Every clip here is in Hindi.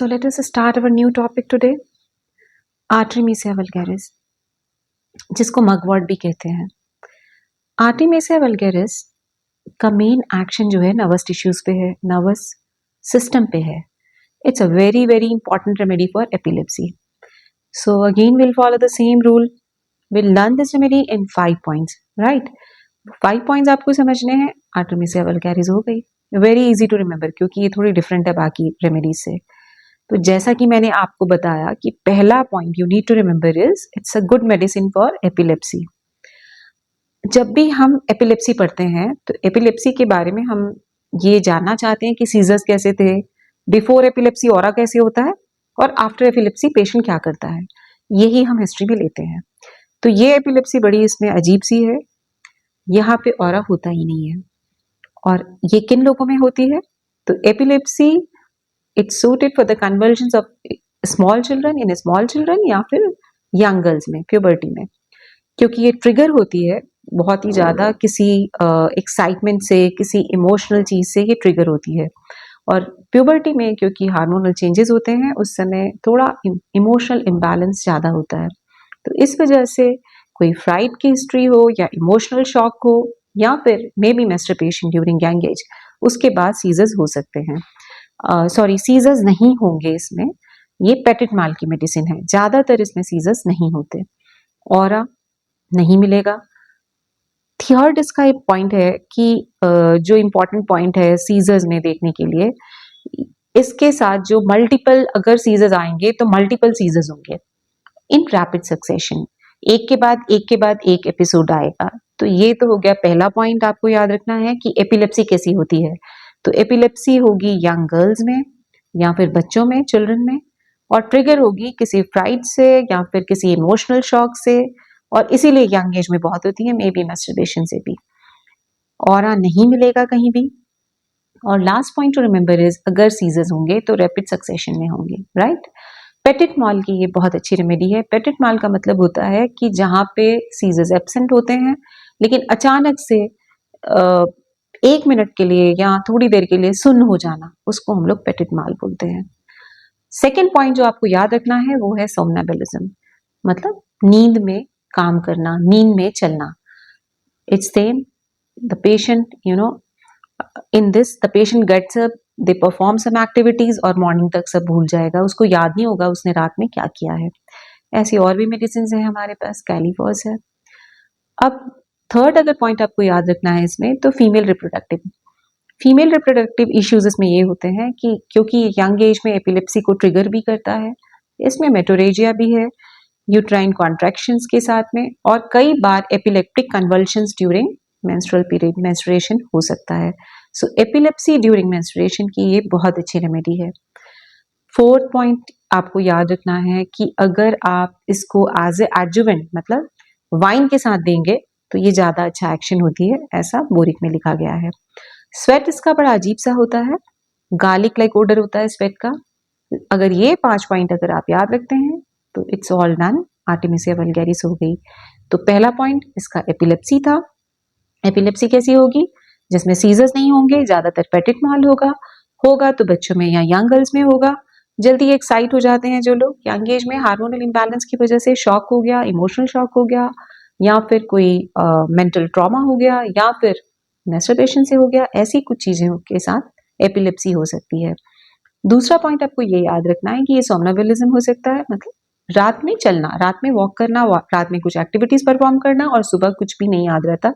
So let us start our new topic today, Artemisia vulgaris, जिसको मगवर्ट भी कहते हैं। आर्टेमिसिया वल्गैरिस का मेन एक्शन जो है नर्वस टिश्यूज पे है, नर्वस सिस्टम पे है। It's a very very important remedy for epilepsy. So again will follow the same rule, will learn this remedy in 5 points, right. 5 points आपको समझने हैं। आर्टेमिसिया वल्गैरिस हो गई, वेरी इजी टू रिमेंबर क्योंकि ये थोड़ी डिफरेंट है बाकी रेमेडीज से। तो जैसा कि मैंने आपको बताया कि पहला point you need to remember is it's a good medicine for epilepsy. जब भी हम एपिलेप्सी पढ़ते हैं तो एपिलेप्सी के बारे में हम ये जानना चाहते हैं कि सीजर्स कैसे थे, बिफोर एपिलेप्सी ऑरा कैसे होता है, और आफ्टर एपिलेप्सी पेशेंट क्या करता है, यही हम हिस्ट्री में लेते हैं। तो ये एपिलेप्सी बड़ी इसमें अजीब सी है, यहाँ पे ऑरा होता ही नहीं है। और ये किन लोगों में होती है? तो epilepsy it's suited for the convergence of small children in small children या फिर यंग गर्ल्स में, प्यूबर्टी में, क्योंकि ये ट्रिगर होती है बहुत ही ज्यादा किसी एक्साइटमेंट से, किसी इमोशनल चीज से ये ट्रिगर होती है। और प्यूबर्टी में क्योंकि हार्मोनल चेंजेस होते हैं उस समय थोड़ा इमोशनल इम्बैलेंस ज्यादा होता है। तो इस वजह से कोई फ्राइड की हिस्ट्री हो या इमोशनल शॉक हो या फिर may be masturbation during young age, उसके बाद सीजर्स हो सकते हैं। सॉरी, सीजर्स नहीं होंगे इसमें, ये पेटिट माल की मेडिसिन है, ज्यादातर इसमें सीजर्स नहीं होते, ऑरा नहीं मिलेगा। थर्ड इसका एक पॉइंट है कि जो इम्पोर्टेंट पॉइंट है सीजर्स में देखने के लिए, इसके साथ जो मल्टीपल अगर सीजर्स आएंगे तो मल्टीपल सीजर्स होंगे इन रैपिड सक्सेशन, एक के बाद एक के बाद एक एपिसोड आएगा। तो ये तो हो गया पहला पॉइंट आपको याद रखना है कि एपिलेप्सी कैसी होती है। तो एपिलेप्सी होगी यंग गर्ल्स में या फिर बच्चों में, चिल्ड्रन में, और ट्रिगर होगी किसी फ्राइड से या फिर किसी इमोशनल शॉक से, और इसीलिए यंग एज में बहुत होती है, मे बी मैस्टरबेशन से भी। ऑरा नहीं मिलेगा कहीं भी। और last point two remember is अगर सीजर्स होंगे तो रैपिड सक्सेशन में होंगे, राइट। पेटिट माल की ये बहुत अच्छी रेमेडी है। पेटिट माल का मतलब होता है कि जहां पे सीजर्स एब्सेंट होते हैं लेकिन अचानक से 1 मिनट के लिए या थोड़ी देर के लिए सुन्न हो जाना, उसको हम लोग पेटिट माल बोलते हैं। सेकेंड पॉइंट जो आपको याद रखना है वो है सोमनाबुलिज्म, मतलब नींद में काम करना, नींद में चलना। It's same, the patient in this the patient gets up, they perform some activities और मॉर्निंग तक सब भूल जाएगा, उसको याद नहीं होगा उसने रात में क्या किया है। ऐसी और भी मेडिसिन है हमारे पास, कैलिफॉस है। अब थर्ड अगर पॉइंट आपको याद रखना है इसमें तो फीमेल रिप्रोडक्टिव इश्यूज इसमें ये होते हैं कि क्योंकि यंग एज में एपिलेप्सी को ट्रिगर भी करता है, इसमें मेटोरेजिया भी है यूट्राइन कॉन्ट्रैक्शंस के साथ में, और कई बार epileptic convulsions during menstrual period, menstruation हो सकता है। सो एपिलेप्सी ड्यूरिंग मेंस्ट्रुएशन की ये बहुत अच्छी रेमेडी है। फोर्थ पॉइंट आपको याद रखना है कि अगर आप इसको एज ए एडजुवेंट, मतलब वाइन के साथ देंगे तो ये ज्यादा अच्छा एक्शन होती है, ऐसा बोरिक में लिखा गया है। स्वेट इसका बड़ा अजीब सा होता है, गार्लिक लाइक ओडर होता है स्वेट का। अगर ये 5 पॉइंट अगर आप याद रखते हैं तो it's all done, Artemisia vulgaris हो गई। तो पहला पॉइंट इसका एपिलेप्सी था। एपिलेप्सी कैसी होगी? जिसमें सीजर्स नहीं होंगे, ज्यादातर पेटिट माल होगा तो बच्चों में या यंग गर्ल्स में होगा। जल्दी एक्साइट हो जाते हैं जो लोग यंग एज में, हार्मोनल इम्बैलेंस की वजह से शॉक हो गया, इमोशनल शॉक हो गया, या फिर कोई मेंटल ट्रॉमा हो गया, या फिर मैस्टरबेशन से हो गया, ऐसी कुछ चीजों के साथ एपिलेप्सी हो सकती है। दूसरा पॉइंट आपको ये याद रखना है कि ये सोमनाबुलिज्म हो सकता है, मतलब रात में चलना, रात में वॉक करना, रात में कुछ एक्टिविटीज परफॉर्म करना और सुबह कुछ भी नहीं याद रहता,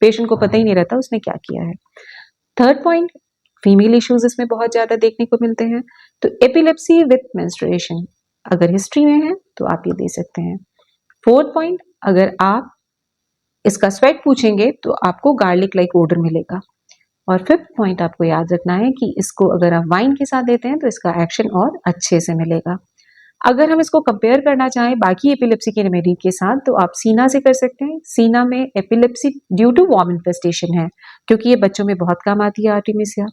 पेशेंट को पता ही नहीं रहता उसने क्या किया है। थर्ड पॉइंट, फीमेल इश्यूज इसमें बहुत ज्यादा देखने को मिलते हैं। तो एपिलेप्सी विथ मेंस्ट्रुएशन अगर हिस्ट्री में है तो आप ये दे सकते हैं। फोर्थ पॉइंट, अगर आप इसका स्वेट पूछेंगे तो आपको गार्लिक लाइक ओडर मिलेगा। और फिफ्थ पॉइंट आपको याद रखना है कि इसको अगर आप वाइन के साथ देते हैं तो इसका एक्शन और अच्छे से मिलेगा। अगर हम इसको कंपेयर करना चाहें बाकी एपिलेप्सी की रेमेडी के साथ तो आप सीना से कर सकते हैं। सीना में epilepsy due to worm infestation है, क्योंकि ये बच्चों में बहुत काम आती है आर्टेमिसिया।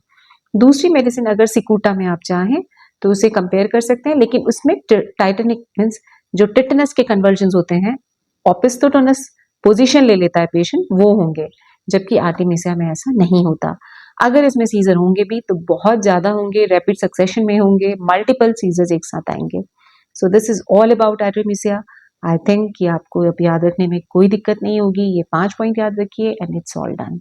दूसरी मेडिसिन अगर सिकुटा में आप चाहें तो उसे कंपेयर कर सकते हैं, लेकिन उसमें टाइटेनिक मीन्स जो टिटनस के कन्वर्जन होते हैं, ओपिस्थोटोनस पोजीशन ले लेता है पेशेंट, वो होंगे, जबकि आर्टेमिसिया में ऐसा नहीं होता। अगर इसमें सीजर होंगे भी तो बहुत ज्यादा होंगे, रैपिड सक्सेशन में होंगे, मल्टीपल सीजर्स एक साथ आएंगे। So this is all about Artemisia. I think कि आपको अब याद रखने में कोई दिक्कत नहीं होगी। ये 5 पॉइंट याद रखिए एंड इट्स ऑल डन।